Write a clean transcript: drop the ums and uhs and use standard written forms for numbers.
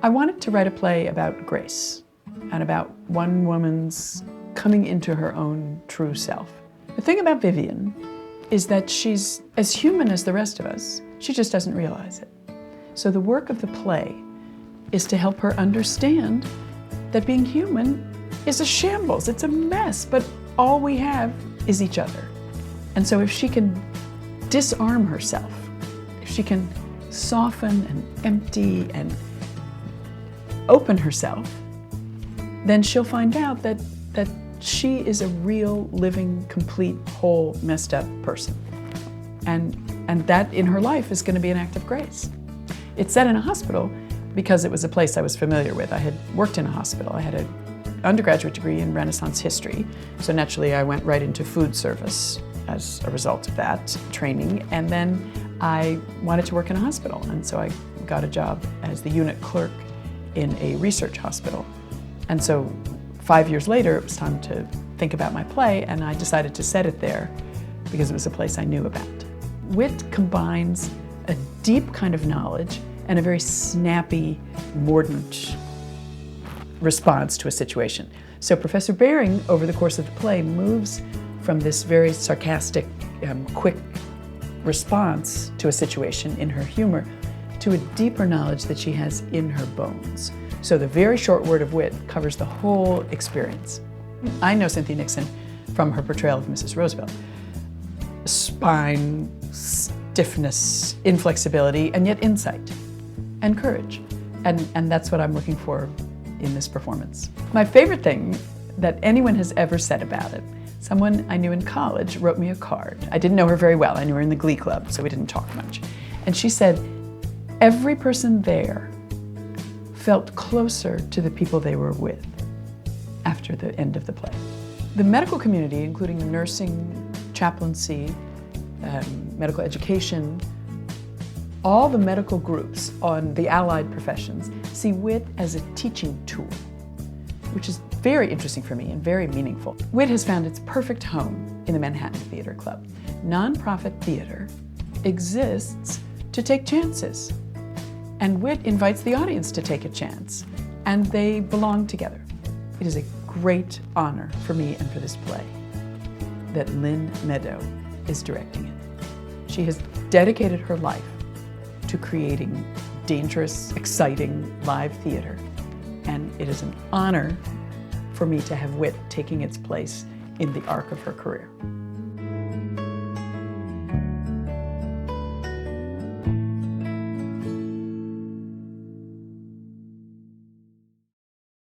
I wanted to write a play about grace and about one woman's coming into her own true self. The thing about Vivian is that she's as human as the rest of us. She just doesn't realize it. So the work of the play is to help her understand that being human is a shambles, it's a mess, but all we have is each other. And so if she can disarm herself, if she can soften and empty and open herself, then she'll find out that she is a real, living, complete, whole, messed up person. And that in her life is going to be an act of grace. It's set in a hospital because it was a place I was familiar with. I had worked in a hospital. I had an undergraduate degree in Renaissance history, so naturally I went right into food service as a result of that training. And then I wanted to work in a hospital, and so I got a job as the unit clerk in a research hospital. And so 5 years later, it was time to think about my play, and I decided to set it there because it was a place I knew about. WIT combines a deep kind of knowledge and a very snappy, mordant response to a situation. So Professor Bearing, over the course of the play, moves from this very sarcastic, quick response to a situation in her humor to a deeper knowledge that she has in her bones. So the very short word of wit covers the whole experience. I know Cynthia Nixon from her portrayal of Mrs. Roosevelt. Spine, stiffness, inflexibility, and yet insight and courage. And that's what I'm looking for in this performance. My favorite thing that anyone has ever said about it, someone I knew in college wrote me a card. I didn't know her very well. I knew her in the Glee Club, so we didn't talk much. And she said, every person there felt closer to the people they were with after the end of the play. The medical community, including nursing, chaplaincy, medical education, all the medical groups on the allied professions see WIT as a teaching tool, which is very interesting for me and very meaningful. WIT has found its perfect home in the Manhattan Theater Club. Nonprofit theater exists to take chances, and WIT invites the audience to take a chance, and they belong together. It is a great honor for me and for this play that Lynn Meadow is directing it. She has dedicated her life to creating dangerous, exciting live theater, and it is an honor for me to have WIT taking its place in the arc of her career.